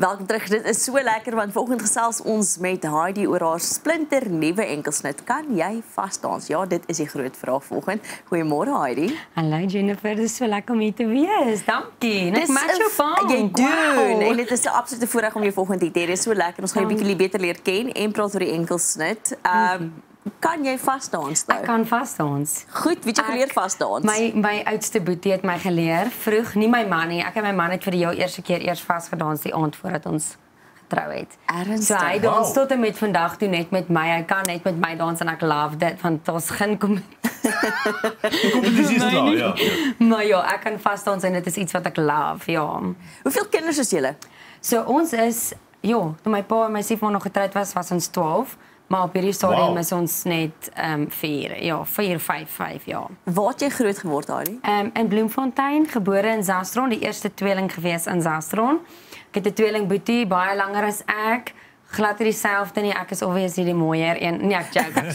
Welkom terug. Dit is so lekker want vanoggend gesels ons met Heidi oor haar splinter nuwe enkelsnit. Kan jy vasdans? Ja, dit is die groot vraag vanoggend. Goeiemôre Heidi. Hallo Jennifer, dit is so lekker om hier te wees. Dankie. Dis match jou band. Jy doen. En dit is 'n absolute voorreg om jou vanoggend hier te hê. Dit is so lekker. Ons gaan jou 'n bietjie beter leer ken en praat oor die enkelsnit. Kan jy vasdans nou? Ek kan vasdans. Goed, weet jy geleer vasdans? My oudste boetie het my geleer vroeg, nie my man nie. Ek en my man het vir die heel eerste keer eers vasgedans die aand voordat ons getrou het. Ernstig? So hy dans tot en met vandag toe net met my. Hy kan net met my dans en ek love dit want ons geen Kompetisie is klaar, ja. Maar ja, ek kan vasdans en dit is iets wat ek love, ja. Hoeveel kinders is julle? So ons is, ja, toe my pa en my stiefma nog getroud was ons 12. Maar op hierdie stadium is ons net 4, 5 jaar. Waar het jy groot geword, Heidi? In Bloemfontein, gebore in Zastron, die eerste tweeling gewees in Zastron. Ek het 'n tweeling boetie, baie langer as ek. Glad nie dieselfde nie, ek is obviously die mooier een. Nee, ek joke, ek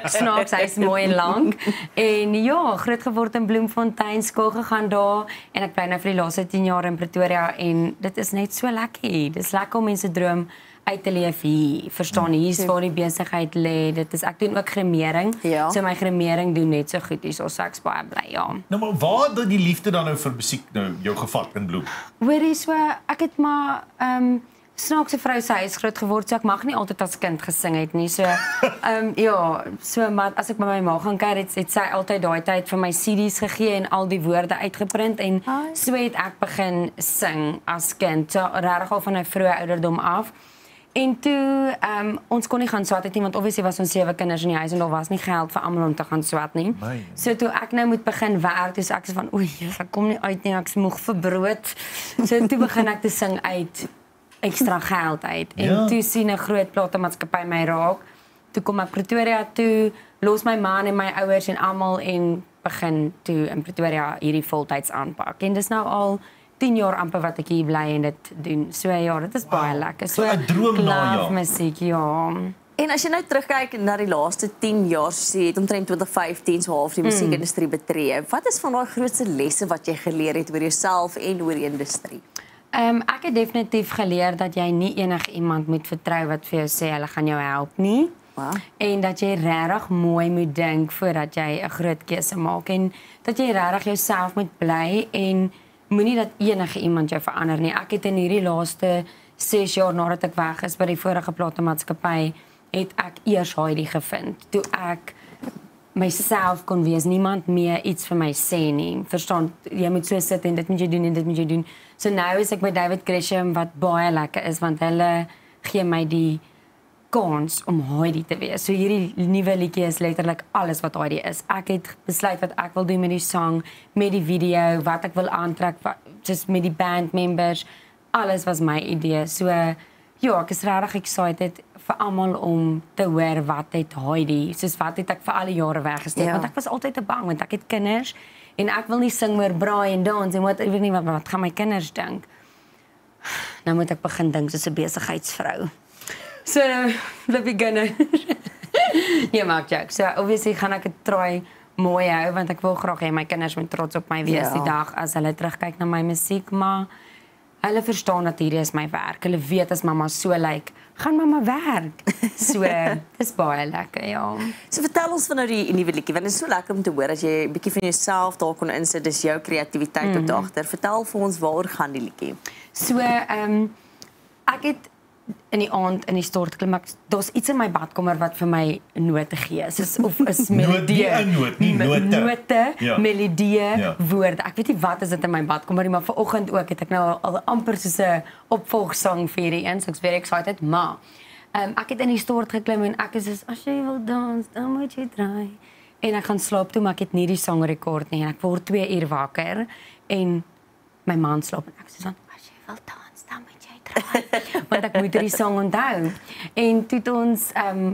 snaaks, hy is mooi en lank. En ja, groot geword in Bloemfontein, skool gegaan daar en ek bly nou vir die laaste 10 jaar in Pretoria en dit is net so lekker. Dit is lekker om mense droom uit te leef hier. Verstaan, hier is waar die besigheid lê. Dit is ek doen ook gremering. Ja. So my gremering doen net so goed hier, so ek's baie bly, ja. Nou maar waar het die liefde dan nou vir musiek nou jou gevat in Bloem? Hoorie, so ek het maar snaakse vrou sy is groot geword, so ek mag nie altyd as kind gesing het nie. So ja, so maar as ek by my ma gaan kyk, het sy altyd daai tyd vir my CD's gegee en al die woorde uitgeprint en so het ek begin sing as kind. So regtig al van 'n vroeë ouderdom af. En toe, ons kon nie gaan swat het nie, want obviously was ons 7 kinders in die huis en daar was nie geld vir almal om te gaan swat nie. So toe ek nou moet begin werk, dus ek sê van, oei, ek kom nie uit nie, ek is moeg vir brood. So toe begin ek te sing uit ekstra geld uit. En toe sien 'n groot platemaatskappy my raak. Toe kom ek Pretoria toe, los my man en my ouers en almal en begin toe in Pretoria hierdie voltyds aanpak. En dis nou al 10 jaar amper wat ek hier bly en dit doen. So ja, dit is baie lekker. So 'n droom na jou. Musiek, ja. En as jy nou terugkyk na die laaste 10 jaar, so jy het omtrent 2015 so half die musiekindustrie betree. Wat is van daai grootste lesse wat jy geleer het oor jouself en oor die industrie? Ek het definitief geleer dat jy nie enige iemand moet vertrou wat vir jou sê hulle gaan jou help nie. Wow. En dat jy regtig mooi moet dink voordat jy 'n groot keuse maak en dat jy regtig jouself moet bly en moenie dat enige iemand jou verander nie. Ek het in hierdie laaste 6 jaar nadat ek weg is by die vorige platemaatskappy, het ek eers Heidi gevind. Toe ek myself kon wees, niemand meer iets vir my sê nie. Verstaan, jy moet so sit en dit moet jy doen en dit moet jy doen. So nou is ek by David Gresham wat baie lekker is want hulle gee my die kans om Heidi te wees. So hierdie nuwe liedjie is letterlik alles wat Heidi is. Ek het besluit wat ek wil doen met die sang, met die video, wat ek wil aantrek, just met die band members. Alles was my idee. So ja, ek is regtig excited vir almal om te hoor wat het Heidi, soos wat het ek vir al die jare weggesteek, want ek was altyd te bang want ek het kinders en ek wil nie sing oor braai en dans en wat ek weet nie wat gaan my kinders dink. Nou moet ek begin dink soos 'n besigheidsvrou. So, the beginner. Ja, maak joke. So, obviously gaan ek dit try mooi hou, want ek wil graag hê my kinders moet trots op my wees die dag as hulle terugkyk na my musiek, maar hulle verstaan dat hierdie is my werk. Hulle weet as mamma so lyk, gaan mamma werk. So, dis baie lekker, ja. So vertel ons van nou die nuwe liedjie, want dit is so lekker om te hoor as jy 'n bietjie van jouself daar kon insit, dis jou kreatiwiteit op agter. Vertel vir ons waaroor gaan die liedjie? So, ek het in die aand in die stort klim, daar's iets in my badkamer wat vir my note gee. Soos of is melodie. Note, melodie, woorde. Ek weet nie wat is dit in my badkamer nie, maar vanoggend ook het ek nou al amper soos 'n opvolgsang vir hierdie een, so ek's very excited, maar ek het in die stort geklim en ek is soos, as jy wil dans, dan moet jy draai. En ek gaan slaap toe, maar ek het nie die sang rekord nie en ek word 2 uur wakker en my man slaap en ek sê dan, as jy wil dans, dan moet jy draai. Want ek moet die sang onthou. En toe het ons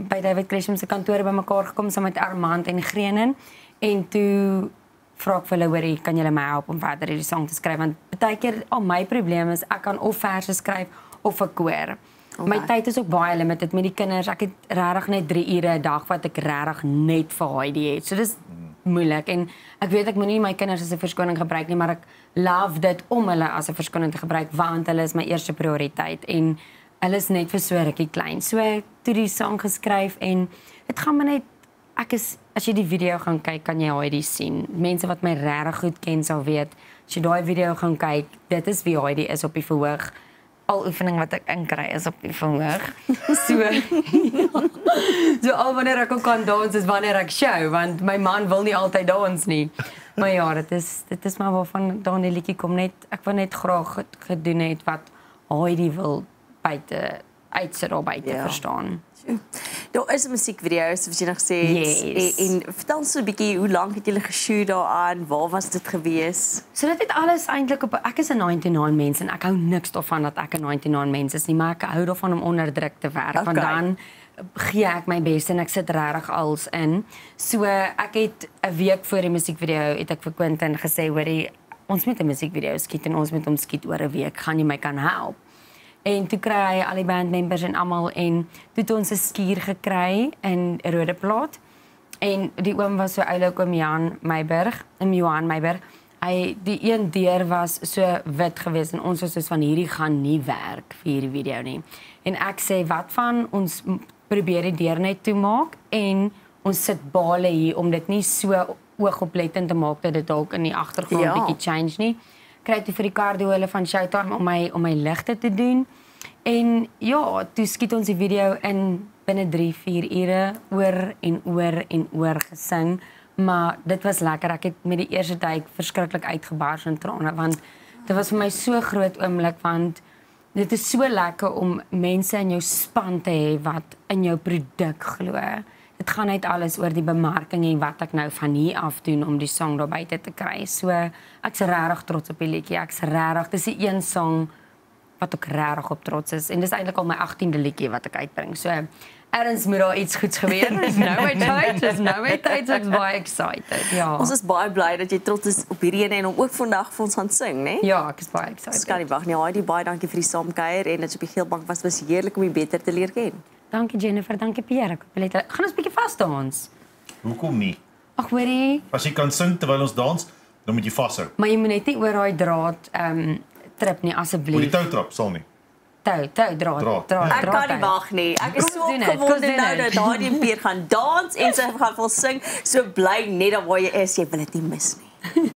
by David Gresham se kantoor bymekaar gekom saam met Armand en Grenen en toe vra ek vir hulle, hoorie, kan julle my help om verder hierdie sang te skryf? Want baie keer al my probleem is ek kan of verse skryf of 'n koor. My tyd is ook baie limited met die kinders. Ek het regtig net 3 ure 'n dag wat ek regtig net vir Heidi het. So dis moeilik en ek weet ek moenie my kinders as 'n verskoning gebruik nie, maar ek love dit om hulle as 'n verskoning te gebruik want hulle is my eerste prioriteit en hulle is net vir so rukkie klein. So toe die sang geskryf en dit gaan maar net as jy die video gaan kyk, kan jy Heidi sien. Mense wat my regtig goed ken sal weet, as jy daai video gaan kyk, dit is wie Heidi is op die verhoog. Al oefening wat ek inkry is op die verhoog. So al wanneer ek ook kan dans is wanneer ek show, want my man wil nie altyd dans nie. Maar ja, dit is maar waarvan dan die liedjie kom net, ek wil net graag gedoen het wat Heidi wil buite uitsit daar buite verstaan. Daar is 'n musiekvideo soos jy nog gesê Yes. en vertel so 'n bietjie hoe lank het julle geshoot daaraan? Waar was dit gewees? So dit het alles eintlik op ek is 'n 99 mens en ek hou niks daarvan dat ek 'n 99 mens is nie, maar ek hou daarvan om onder druk te werk want dan gee ek my bes en ek sit regtig als in. So ek het 'n week voor die musiekvideo het ek vir Quentin gesê, hoorie, ons moet 'n musiekvideo skiet en ons moet hom skiet oor 'n week. Gaan jy my kan help? En toe kry hy al die bandmembers en almal en toe het ons 'n skuur gekry in Rodeplaat. En die oom was so oulik oom Johan Meiberg. Hy die een deur was so wit geweest en ons was soos van hierdie gaan nie werk vir hierdie video nie. En ek sê wat van ons probeer die deur net toemaak en ons sit bale hier om dit nie so oogoplettend te maak dat dit dalk in die agtergrond bietjie change nie. Kry toe vir die cardio hulle van Showtime om my ligte te doen. En ja, toe skiet ons die video in binne 3-4 ure oor gesing. Maar dit was lekker. Ek het met die eerste tyd verskriklik uitgebars in trane want dit was vir my so groot oomblik want dit is so lekker om mense in jou span te hê wat in jou produk glo. Dit gaan net alles oor die bemarking en wat ek nou van hier af doen om die song daar buite te kry. So ek's regtig trots op die liedjie. Ek's regtig, dis die een song wat ek regtig op trots is en dis eintlik al my 18de liedjie wat ek uitbring. So erns moet daar iets goeds gebeur. Dis nou my tyd, ek's baie excited. Ja. Ons is baie bly dat jy trots is op hierdie ene en om ook vandag vir ons gaan sing, né? Ja, ek is baie excited. Ons kan nie wag nie. Heidi, baie dankie vir die saamkuier en dat jy op die Geelbank was heerlik om jou beter te leer ken. Dankie Jennifer, dankie Pierre. Gaan ons 'n bietjie vas dans? Hoekom nie? Ag hoorie, As jy kan sing terwyl ons dans, dan moet jy vashou. maar jy moet net nie oor daai draad trip nie Moet asseblief. die toutrap sal nie. Draad. Ek kan nie wag nie. Ek is so opgewonde nou dat Heidi en Pierre gaan dans en sy gaan vol sing. So bly net daar waar jy is. Jy wil dit nie mis nie.